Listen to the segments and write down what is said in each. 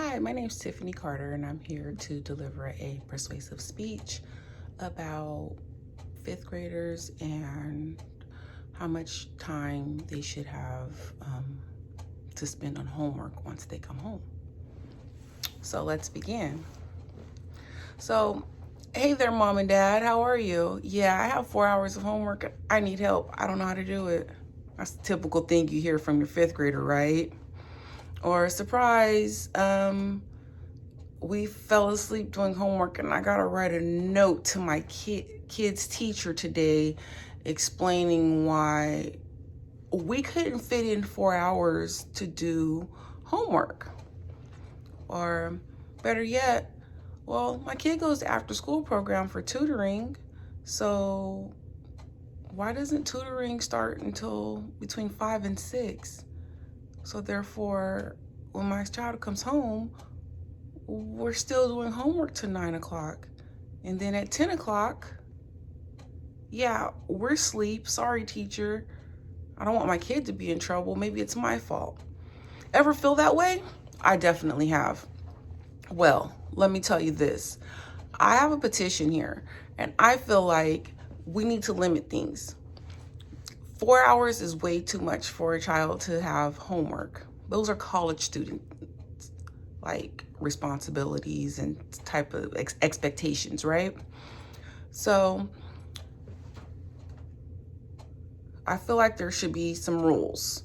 Hi, my name is Tiffany Carter, and I'm here to deliver a persuasive speech about fifth graders and how much time they should have to spend on homework once they come home. So let's begin. So, hey there, Mom and Dad, how are you? Yeah, I have 4 hours of homework. I need help. I don't know how to do it. That's the typical thing you hear from your fifth grader, right? Or surprise, we fell asleep doing homework and I gotta write a note to my kid's teacher today explaining why we couldn't fit in 4 hours to do homework. Or better yet, well, my kid goes to after school program for tutoring, so why doesn't tutoring start until between 5 and 6? So therefore, when my child comes home, we're still doing homework till 9 o'clock. And then at 10 o'clock, yeah, we're asleep. Sorry, teacher. I don't want my kid to be in trouble. Maybe it's my fault. Ever feel that way? I definitely have. Well, let me tell you this. I have a petition here, and I feel like we need to limit things. 4 hours is way too much for a child to have homework. Those are college students, like responsibilities and type of expectations, right? So I feel like there should be some rules.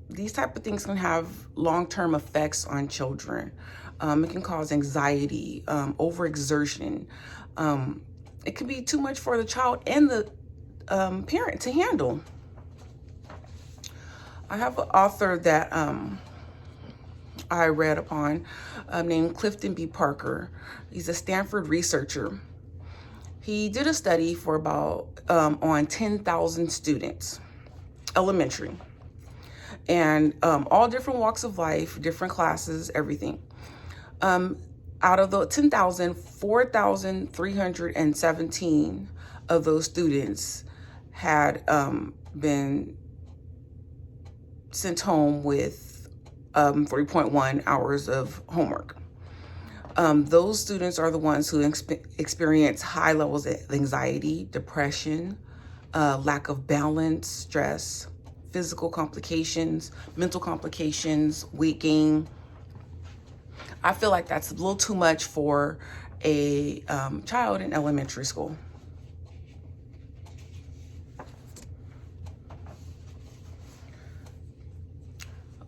These type of things can have long-term effects on children. It can cause anxiety, overexertion. It can be too much for the child and the parent to handle. I have an author that I read upon named Clifton B. Parker. He's a Stanford researcher. He did a study for about on 10,000 students, elementary, and all different walks of life, different classes, everything. Out of the 10,000, 4,317 of those students had been sent home with 3.1 hours of homework. Those students are the ones who experience high levels of anxiety, depression, lack of balance, stress, physical complications, mental complications, weight gain. I feel like that's a little too much for a child in elementary school.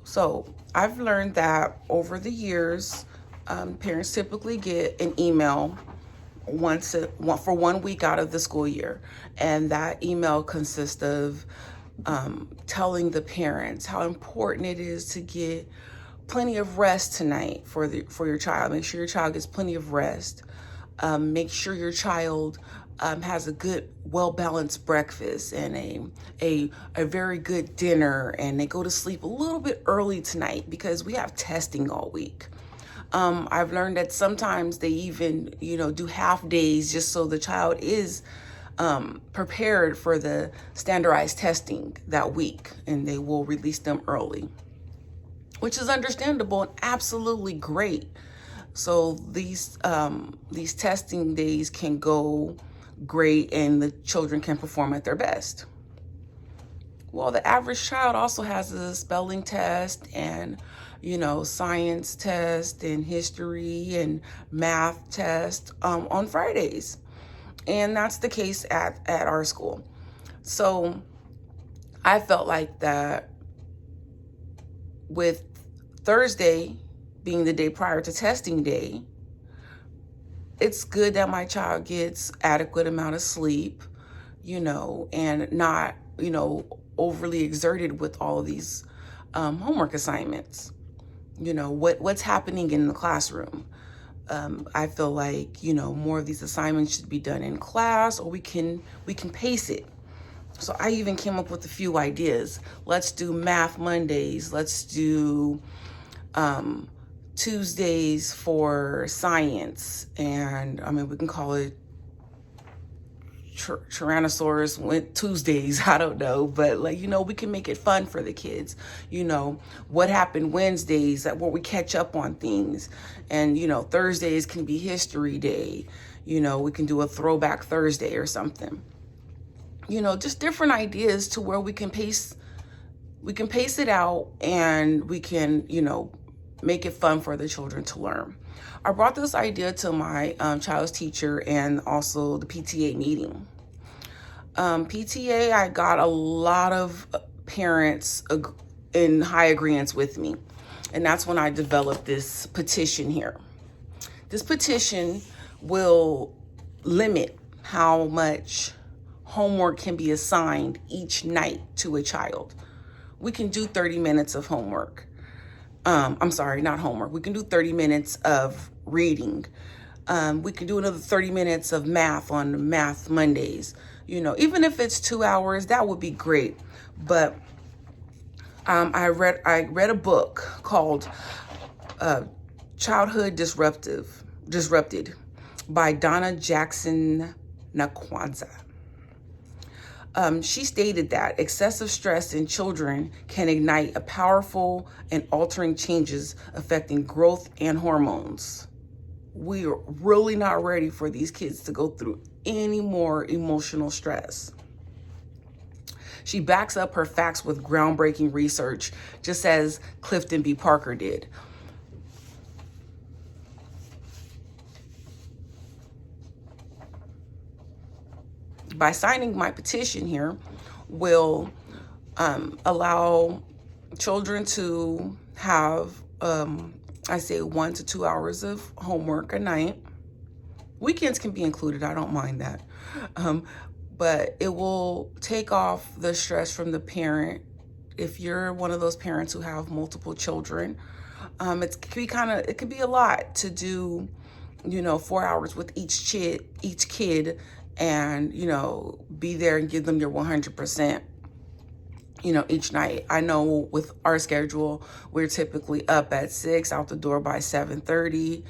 So I've learned that over the years, parents typically get an email for 1 week out of the school year. And that email consists of telling the parents how important it is to get plenty of rest tonight for your child. Make sure your child gets plenty of rest. Make sure your child has a good, well-balanced breakfast and a very good dinner, and they go to sleep a little bit early tonight because we have testing all week. I've learned that sometimes they even, do half days just so the child is prepared for the standardized testing that week, and they will release them early, which is understandable and absolutely great. So these testing days can go great and the children can perform at their best. Well, the average child also has a spelling test and, science test and history and math test on Fridays. And that's the case at our school. So I felt like that with Thursday being the day prior to testing day, it's good that my child gets adequate amount of sleep, and not, overly exerted with all of these homework assignments. What's happening in the classroom. I feel like, more of these assignments should be done in class, or we can pace it. So I even came up with a few ideas. Let's do Math Mondays. Let's do Tuesdays for science. And we can call it Tyrannosaurus went Tuesdays, I don't know, but like, you know, we can make it fun for the kids. You know, what happened Wednesdays, that where we catch up on things. And, you know, Thursdays can be History Day. You know, we can do a Throwback Thursday or something. You know, just different ideas to where we can pace it out, and we can, you know, make it fun for the children to learn. I brought this idea to my child's teacher and also the PTA meeting. PTA, I got a lot of parents in high agreement with me. And that's when I developed this petition here. This petition will limit how much homework can be assigned each night to a child. We can do 30 minutes of homework. I'm sorry, not homework. We can do 30 minutes of reading. We can do another 30 minutes of math on Math Mondays. You know, even if it's 2 hours, that would be great. But I read a book called Childhood Disrupted by Donna Jackson Nakwanza. She stated that excessive stress in children can ignite a powerful and altering changes affecting growth and hormones. We are really not ready for these kids to go through any more emotional stress. She backs up her facts with groundbreaking research, just as Clifton B. Parker did. By signing my petition here will allow children to have, I say 1 to 2 hours of homework a night. Weekends can be included, I don't mind that. But it will take off the stress from the parent. If you're one of those parents who have multiple children, it could be a lot to do, you know, 4 hours with each kid, and, you know, be there and give them your 100%, you know, each night. I know with our schedule, we're typically up at 6, out the door by 7:30.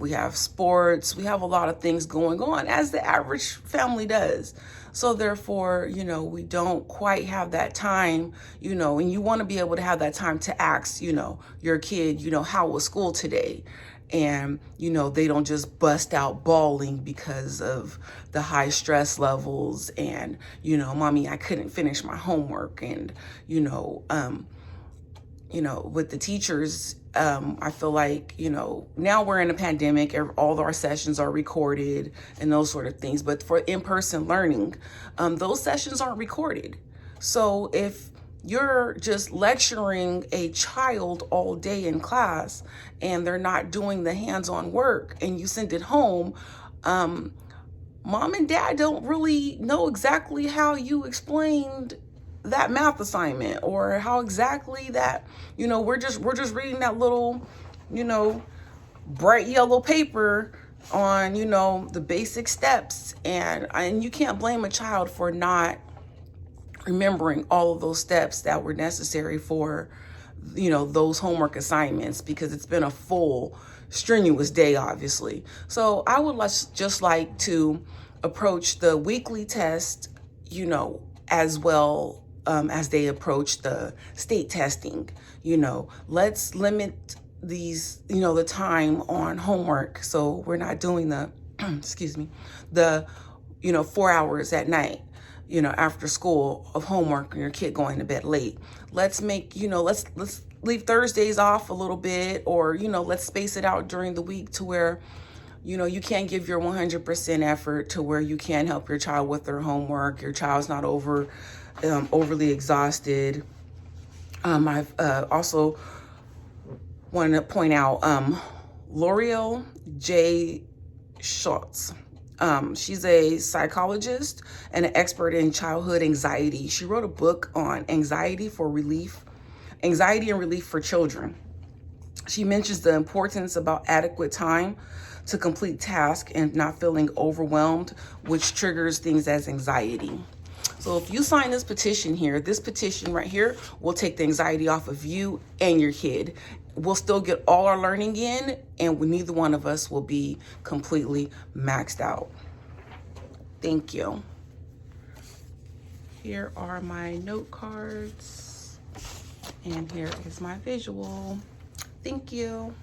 We have sports. We have a lot of things going on, as the average family does. So therefore, you know, we don't quite have that time, you know, and you want to be able to have that time to ask, you know, your kid, you know, how was school today? And, you know, they don't just bust out bawling because of the high stress levels and, you know, mommy, I couldn't finish my homework. And, you know, with the teachers, I feel like, you know, now we're in a pandemic, all of our sessions are recorded and those sort of things. But for in-person learning, those sessions aren't recorded. So if you're just lecturing a child all day in class and they're not doing the hands-on work and you send it home, mom and dad don't really know exactly how you explained that math assignment, or how exactly that, you know, we're just reading that little, you know, bright yellow paper on, you know, the basic steps, and you can't blame a child for not remembering all of those steps that were necessary for, you know, those homework assignments, because it's been a full, strenuous day, obviously. So I would just like to approach the weekly test, you know, as well as they approach the state testing. You know, let's limit these, you know, the time on homework, so we're not doing the, excuse me, the, you know, 4 hours at night, you know, after school of homework and your kid going to bed late. Let's make, you know, let's leave Thursdays off a little bit, or, you know, let's space it out during the week to where, you know, you can give your 100% effort to where you can help your child with their homework. Your child's not overly exhausted. I've also want to point out L'Oreal J. Schultz. She's a psychologist and an expert in childhood anxiety. She wrote a book on anxiety and relief for children. She mentions the importance about adequate time to complete tasks and not feeling overwhelmed, which triggers things as anxiety. So if you sign this petition here, this petition right here will take the anxiety off of you and your kid. We'll still get all our learning in, and neither one of us will be completely maxed out. Thank you. Here are my note cards, and here is my visual. Thank you.